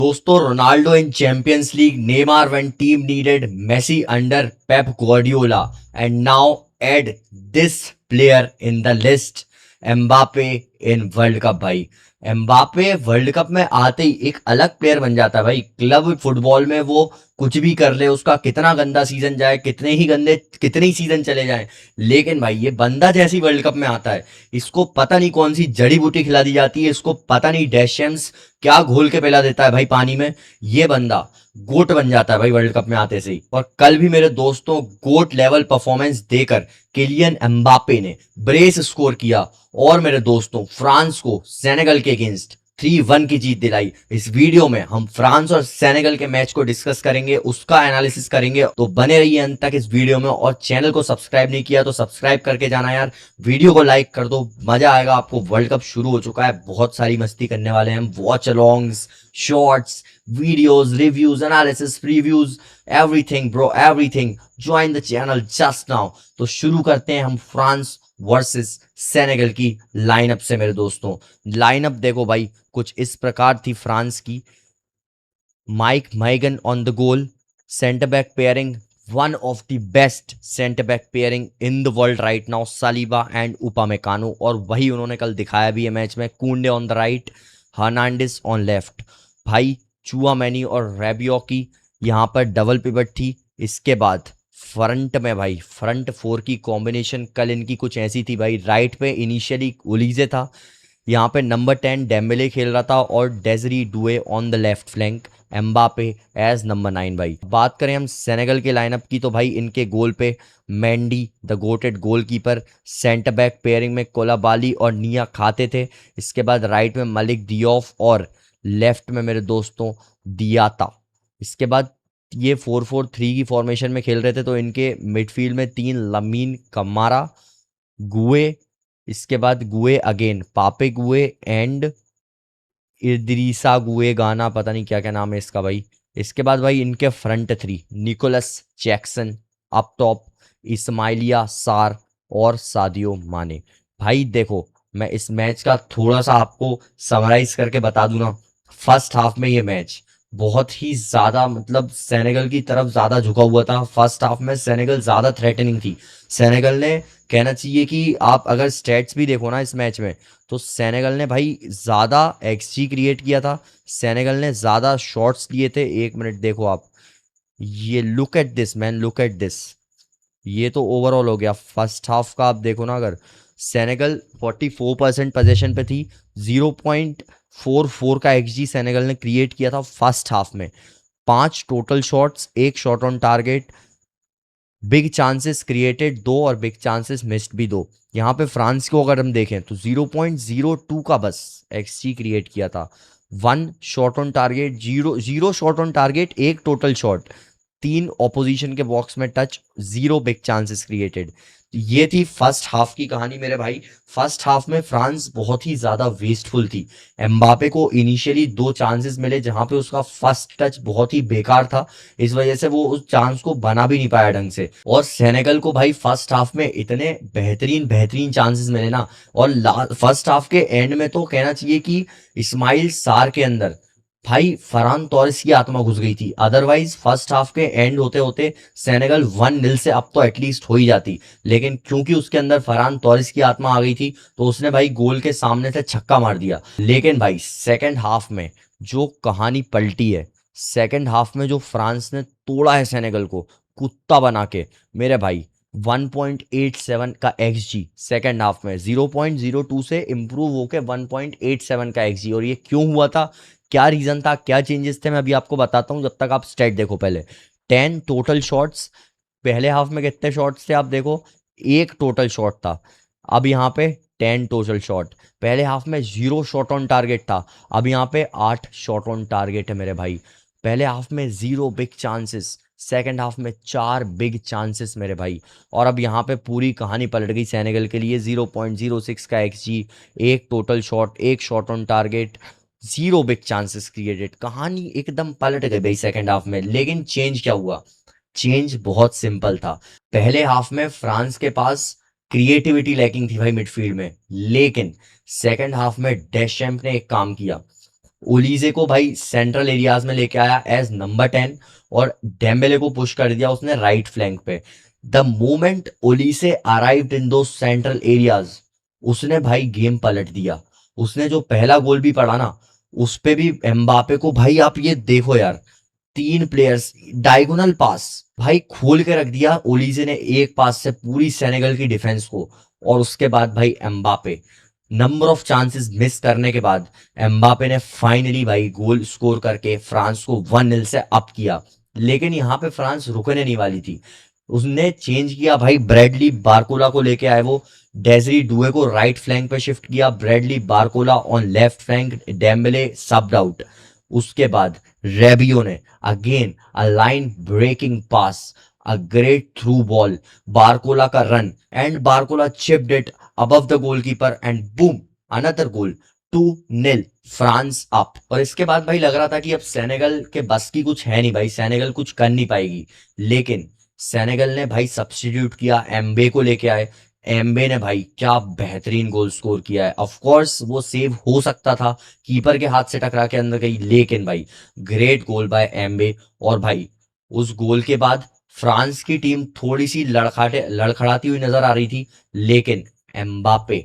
दोस्तों, Ronaldo in champions league, Neymar when team needed Messi under Pep Guardiola, and now add this player in the list, Mbappe in world cup. भाई Mbappe world cup में आते ही एक अलग player बन जाता है भाई। क्लब फुटबॉल में वो कुछ भी कर ले, उसका कितना गंदा सीजन जाए, कितने ही सीजन चले जाएं, लेकिन भाई ये बंदा जैसी वर्ल्ड कप में आता है, इसको पता नहीं कौन सी जड़ी बूटी खिला दी जाती है, इसको पता नहीं डेशेम्स क्या घोल के पिला देता है भाई पानी में। ये बंदा गोट बन जाता है भाई वर्ल्ड कप में आते से ही। और कल भी मेरे दोस्तों गोट लेवल परफॉर्मेंस देकर किलियन एम्बापे ने ब्रेस स्कोर किया और मेरे दोस्तों फ्रांस को सेनेगल के अगेंस्ट 3-1 की जीत दिलाई। इस वीडियो में हम फ्रांस और सेनेगल के मैच को डिस्कस करेंगे, उसका एनालिसिस करेंगे, तो बने रहिए अंत तक इस वीडियो में। और चैनल को सब्सक्राइब नहीं किया तो सब्सक्राइब करके जाना यार, वीडियो को लाइक कर दो, मजा आएगा आपको। वर्ल्ड कप शुरू हो चुका है, बहुत सारी मस्ती करने वाले हैं हम। Watch alongs, shorts, videos, reviews, analysis, previews, everything bro, everything. Join the channel just now. तो शुरू करते हैं हम फ्रांस वर्सेस सेनेगल की लाइनअप से मेरे दोस्तों। लाइनअप देखो भाई, कुछ इस प्रकार थी फ्रांस की। Mike Maignan on the goal, centre back pairing, one of the best centre back pairing in the world right now, Saliba and Upamecano. और वही उन्होंने कल दिखाया भी है मैच में। कुंडे on the right, Hernandez on left. भाई चुआमेनी और रेबियो की यहाँ पर डबल पिवट थी। इसके बाद फ्रंट में भाई फ्रंट फोर की कॉम्बिनेशन कल इनकी कुछ ऐसी थी भाई। राइट पे इनिशियली ओलीजे था, यहाँ पे नंबर 10 डेम्बेले खेल रहा था और Desire Doue on the left flank, Mbappe as number 9। भाई बात करें हम सेनेगल के लाइनअप की, तो भाई इनके गोल पे Mendy the GOATed goalkeeper, centre back pairing में कोलाबाली और निया खाते थे। इसके बाद राइट में मलिक दियोफ और लेफ्ट में मेरे दोस्तों दियाता। इसके बाद ये 4-4-3 की फॉर्मेशन में खेल रहे थे, तो इनके मिडफील्ड में 3 लमीन कमारा, गुए, इसके बाद गुए अगेन, पापे गुए एंड इद्रीसा गुए गाना, पता नहीं क्या क्या नाम है इसका भाई। इसके बाद भाई इनके front 3, Nicholas Jackson up top, Ismailia सार और सादियो माने। भाई देखो, मैं इस मैच का थोड़ा सा आपको समराइज करके बता दूं ना। फर्स्ट हाफ में ये मैच बहुत ही ज्यादा, मतलब सेनेगल की तरफ ज्यादा झुका हुआ था। फर्स्ट हाफ में सेनेगल ज्यादा थ्रेटनिंग थी। सेनेगल ने, कहना चाहिए कि आप अगर स्टैट्स भी देखो ना इस मैच में, तो सेनेगल ने भाई ज्यादा एक्सजी क्रिएट किया था, सेनेगल ने ज्यादा शॉट्स लिए थे। एक मिनट देखो आप, ये look at this man, look at this. ये तो ओवरऑल हो गया फर्स्ट हाफ का। आप देखो ना, अगर सेनेगल 44% पोजीशन पे थी, 0.44 का एक्सजी सेनेगल ने क्रिएट किया था फर्स्ट हाफ में। 5 total shots, 1 shot on target, big chances created 2 और बिग चांसेस मिस्ड भी 2। यहाँ पे फ्रांस को अगर हम देखें तो 0.02 का बस एक्सजी क्रिएट किया था। 1 shot on target, 0 shot on target, 1 total shot, 3 opposition के बॉक्स में टच, 0 बिग चांसेस क्रिएटेड। ये थी फर्स्ट हाफ की कहानी मेरे भाई। फर्स्ट हाफ में फ्रांस बहुत ही ज्यादा वेस्टफुल थी। एम्बापे को इनिशियली 2 चांसेस मिले, जहां पे उसका फर्स्ट टच बहुत ही बेकार था, इस वजह से वो उस चांस को बना भी नहीं पाया ढंग से। और सेनेगल को भाई फर्स्ट हाफ में इतने बेहतरीन बेहतरीन चांसेस मिले ना, और फर्स्ट हाफ के एंड में तो कहना चाहिए कि इस्माइल सार के अंदर भाई फरहान तोरेस की आत्मा घुस गई थी। अदरवाइज फर्स्ट हाफ के एंड होते होते सेनेगल 1-0 से अब तो एटलीस्ट हो ही जाती, लेकिन क्योंकि उसके अंदर फरहान तोरेस की आत्मा आ गई थी, तो उसने भाई गोल के सामने से छक्का मार दिया। लेकिन भाई सेकंड हाफ में जो कहानी पलटी है, सेकंड हाफ में जो फ्रांस ने तोड़ा है सेनेगल को कुत्ता बना के, मेरे भाई 1.87 का एक्सजी सेकंड हाफ में, 0.02 से इंप्रूव होके 1.87 का एक्सजी। और ये क्यों हुआ था, क्या रीजन था, क्या चेंजेस थे, मैं अभी आपको बताता हूँ, जब तक आप स्टेट देखो। पहले 10 टोटल शॉट्स, पहले हाफ में कितने शॉट्स थे आप देखो, 1 टोटल शॉट था। अब यहाँ पे 10 टोटल शॉट, पहले हाफ में 0 शॉट ऑन टारगेट था, अब यहाँ पे 8 शॉट ऑन टारगेट है मेरे भाई। पहले हाफ में 0 बिग चांसेस, सेकेंड हाफ में 4 बिग चांसेस मेरे भाई। और अब यहाँ पे पूरी कहानी पलट गई सेनेगल के लिए। 0.06 का XD, 1 total shot, 1 shot on target, 0 big chances created. कहानी एकदम पलट गई भाई सेकेंड हाफ में। लेकिन चेंज क्या हुआ, चेंज बहुत सिंपल था। पहले हाफ में फ्रांस के पास क्रिएटिविटी लैकिंग थी भाई मिडफील्ड में, लेकिन सेकेंड हाफ में डेशैम्प ने एक काम किया। ओलीजे को भाई सेंट्रल एरियाज में लेके आया एज नंबर 10 और डेम्बेले को पुश कर दिया उसने राइट फ्लैंक पे। द मोमेंट ओलीसे अराइव्ड इन दो सेंट्रल एरियाज, उसने भाई गेम पलट दिया। उसने जो पहला गोल भी पड़ा ना, उस पे भी एम्बापे को भाई आप ये देखो यार, तीन प्लेयर्स डायगोनल पास भाई खोल के रख दिया ओलीजे ने एक पास से पूरी सेनेगल की डिफेंस को। और उसके बाद भाई Mbappe number of chances miss करने के बाद एम्बापे ने फाइनली भाई गोल स्कोर करके फ्रांस को 1-0 से अप किया। लेकिन यहाँ पे फ्रांस रुकने नहीं वाली थी। उसने चेंज किया भाई, ब्रैडली बारकोला को लेके आए वो, डेजरी डुए को राइट फ्लैंक पे शिफ्ट किया, Bradley Barcola on left flank, Dembele subbed out. उसके बाद रेबियो ने again a line breaking pass, a great through ball, Barcola का run and Barcola chipped it above the goalkeeper and boom, another goal, 2-0 France up. और इसके बाद भाई लग रहा था कि अब सेनेगल के बस की कुछ है नहीं भाई, सेनेगल कुछ कर नहीं पाएगी। लेकिन सेनेगल ने भाई सब्स्टिट्यूट किया, एम्बे को लेके आए। एम्बे ने भाई क्या बेहतरीन गोल स्कोर किया है। ऑफ कोर्स वो सेव हो सकता था, कीपर के हाथ से टकरा के अंदर गई, लेकिन भाई ग्रेट गोल बाय एम्बे। और भाई उस गोल के बाद फ्रांस की टीम थोड़ी सी लड़खड़ाती हुई नजर आ रही थी, लेकिन एम्बापे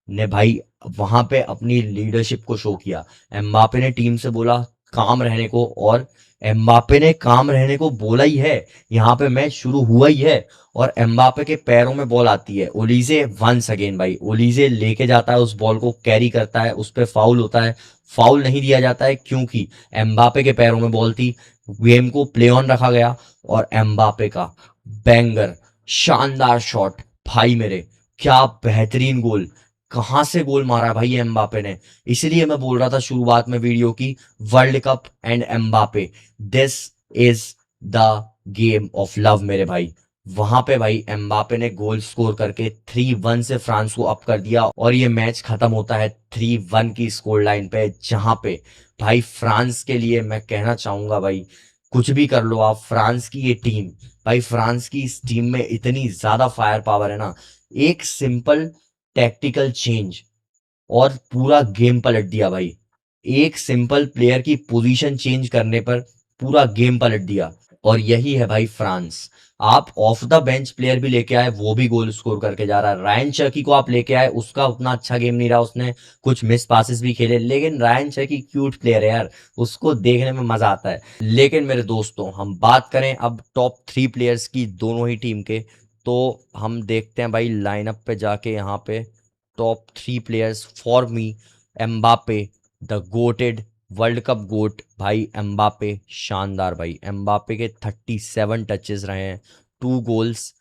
ने भाई वहां पे अपनी लीडरशिप को शो किया। एम्बापे ने टीम से बोला काम रहने को, और एम्बापे ने काम रहने को बोला ही है। यहाँ पे मैच शुरू हुआ ही है और एम्बापे के पैरों में बॉल आती है। ओलीजे वंस अगेन भाई, ओलीजे लेके जाता है उस बॉल को, कैरी करता है, उस पर फाउल होता है। फाउल नहीं दिया जाता है क्योंकि एम्बापे के पैरों में बॉल थी। गेम को प्ले ऑन रखा गया और एम्बापे का बैंगर शानदार शॉट, भाई मेरे क्या बेहतरीन गोल, कहां से गोल मारा भाई एम्बापे ने। इसलिए मैं बोल रहा था शुरुआत में वीडियो की, world cup and Mbappe, this is the game of love मेरे भाई। वहां पे भाई एम्बापे ने गोल स्कोर करके 3-1 से फ्रांस को अप कर दिया और ये मैच खत्म होता है 3-1 की स्कोर लाइन पे, जहां पे भाई फ्रांस के लिए मैं कहना चाहूंगा भाई, कुछ भी कर लो आप, फ्रांस की ये टीम, भाई फ्रांस की इस टीम में इतनी ज्यादा फायर पावर है ना। एक सिंपल टैक्टिकल चेंज और पूरा गेम पलट दिया भाई। एक सिंपल प्लेयर की पोजीशन चेंज करने पर पूरा गेम पलट दिया। और यही है भाई फ्रांस। आप ऑफ द बेंच प्लेयर भी लेके आए, वो भी गोल स्कोर करके जा रहा है। रायन चर्की को आप लेके आए, उसका उतना अच्छा गेम नहीं रहा, उसने कुछ मिस पासेस भी खेले, लेकिन रायन चर्की क्यूट प्लेयर है यार, उसको देखने में मजा आता है। लेकिन मेरे दोस्तों, हम बात करें अब टॉप 3 प्लेयर्स की दोनों ही टीम के, तो हम देखते हैं भाई लाइनअप पे जाके, यहाँ पे top 3 players for me. Mbappe the GOATed world cup GOAT भाई, एम्बापे शानदार भाई। एम्बापे के 37 टचेस रहे हैं, 2 goals,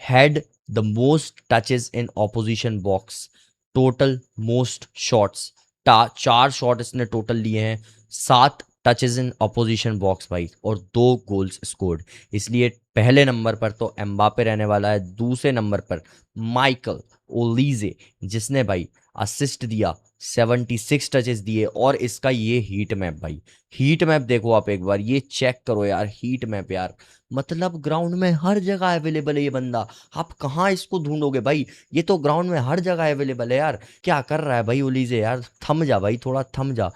had the most touches in opposition box, total most shots, 4 shot इसने टोटल लिए हैं, 7 टचेस इन ऑपोजिशन बॉक्स भाई, और 2 गोल्स स्कोर्ड। इसलिए पहले नंबर पर तो एम्बापे रहने वाला है। दूसरे नंबर पर माइकल ओलीजे, जिसने भाई असिस्ट दिया, 76 टचेस दिए। और इसका ये हीट मैप भाई, हीट मैप देखो आप एक बार, ये चेक करो यार, हीट मैप यार, मतलब ग्राउंड में हर जगह अवेलेबल है ये बंदा। आप कहाँ इसको ढूंढोगे भाई, ये तो ग्राउंड में हर जगह अवेलेबल है यार। क्या कर रहा है भाई ओलीजे यार, थम जा भाई, थोड़ा थम जा।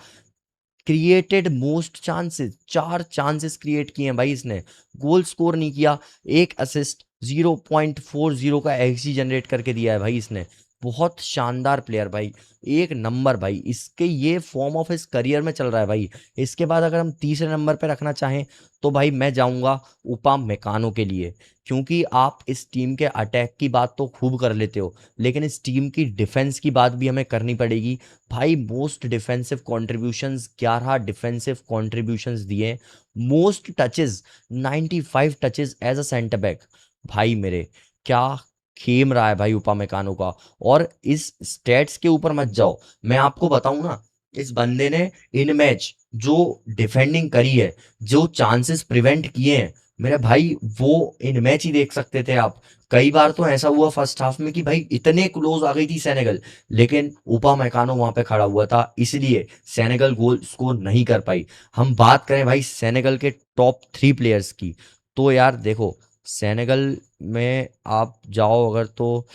Created most chances, 4 chances create किए हैं भाई इसने, गोल स्कोर नहीं किया। एक असिस्ट, 0.40 का एक्सजी जनरेट करके दिया है भाई इसने। बहुत शानदार प्लेयर भाई, एक नंबर भाई। इसके ये फॉर्म ऑफ इस करियर में चल रहा है भाई। इसके बाद अगर हम तीसरे नंबर पे रखना चाहें तो भाई मैं जाऊंगा उपा मेकानो के लिए, क्योंकि आप इस टीम के अटैक की बात तो खूब कर लेते हो, लेकिन इस टीम की डिफेंस की बात भी हमें करनी पड़ेगी भाई। Most defensive contributions, 11 defensive contributions दिए, most touches 95 touches as a centre back. भाई मेरे क्या खेम रहा है भाई उपामेकानो का। और इस स्टेट्स के ऊपर मत जाओ, मैं आपको बताऊं ना, इस बंदे ने इन मैच जो डिफेंडिंग करी है, जो चांसेस प्रिवेंट किए हैं मेरे भाई, वो इन मैच ही देख सकते थे आप। कई बार तो ऐसा हुआ फर्स्ट हाफ में कि भाई इतने क्लोज आ गई थी सेनेगल, लेकिन उपा मैकानो वहां पे खड़ा हुआ था, इसलिए सेनेगल गोल स्कोर नहीं कर पाई। हम बात करें भाई सेनेगल के टॉप 3 प्लेयर्स की, तो यार देखो, सेनेगल में आप जाओ अगर तो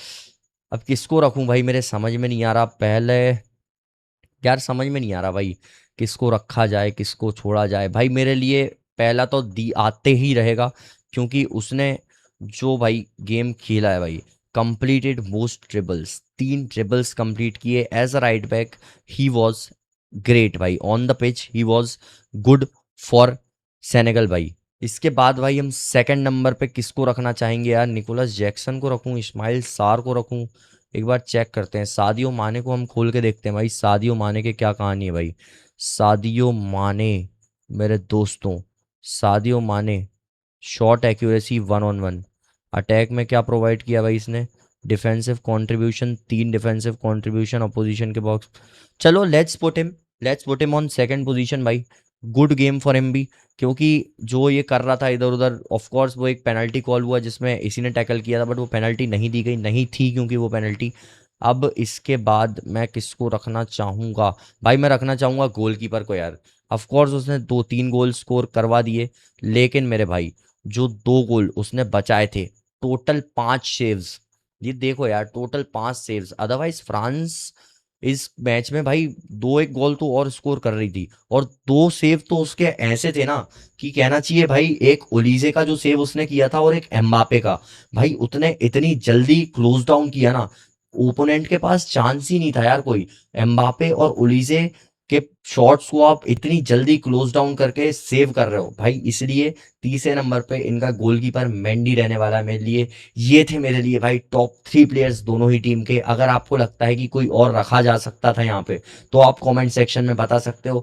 अब किसको रखूं भाई, मेरे समझ में नहीं आ रहा। पहले यार समझ में नहीं आ रहा भाई किसको रखा जाए किसको छोड़ा जाए। भाई मेरे लिए पहला तो दी आते ही रहेगा, क्योंकि उसने जो भाई गेम खेला है भाई, completed most dribbles, 3 dribbles complete किए as a right back. He was great भाई on the pitch, he was good for Senegal भाई। इसके बाद भाई हम सेकंड नंबर पे किसको रखना चाहेंगे यार? निकोलस जैक्सन को रखूं, इस्माइल सार को रखूं? एक बार चेक करते हैं, सादियो माने को हम खोल के देखते हैं भाई, सादियो माने के क्या कहानी है भाई। सादियो माने मेरे दोस्तों, सादियो माने शॉट एक्यूरेसी 1 on 1, अटैक में क्या प्रोवाइड किया भाई इसने? Defensive contribution, 3 defensive contribution opposition के बॉक्स। चलो let's put him on second position भाई। गुड गेम फॉर हिम भी, क्योंकि जो ये कर रहा था इधर उधर, ऑफ कोर्स वो एक पेनल्टी कॉल हुआ जिसमें इसी ने टैकल किया था, बट वो पेनल्टी नहीं दी गई, नहीं थी क्योंकि वो पेनल्टी। अब इसके बाद मैं किसको रखना चाहूँगा भाई? मैं रखना चाहूँगा गोलकीपर को यार। ऑफ कोर्स उसने 2-3 गोल स्कोर करवा दिए, लेकिन मेरे भाई जो 2 गोल उसने बचाए थे, टोटल 5 सेव्स, ये देखो यार, टोटल 5 सेव्स। अदरवाइज फ्रांस इस मैच में भाई 2-1 गोल तो और स्कोर कर रही थी, और 2 सेव तो उसके ऐसे थे ना कि कहना चाहिए भाई, एक ओलीजे का जो सेव उसने किया था और एक एम्बापे का। भाई उतने इतनी जल्दी क्लोज डाउन किया ना, ओपोनेंट के पास चांस ही नहीं था यार कोई। एम्बापे और ओलीजे के शॉट्स को आप इतनी जल्दी क्लोज डाउन करके सेव कर रहे हो भाई, इसलिए तीसरे नंबर पे इनका गोलकीपर मेंडी रहने वाला है मेरे लिए। ये थे मेरे लिए भाई टॉप 3 प्लेयर्स दोनों ही टीम के। अगर आपको लगता है कि कोई और रखा जा सकता था यहाँ पे, तो आप कमेंट सेक्शन में बता सकते हो।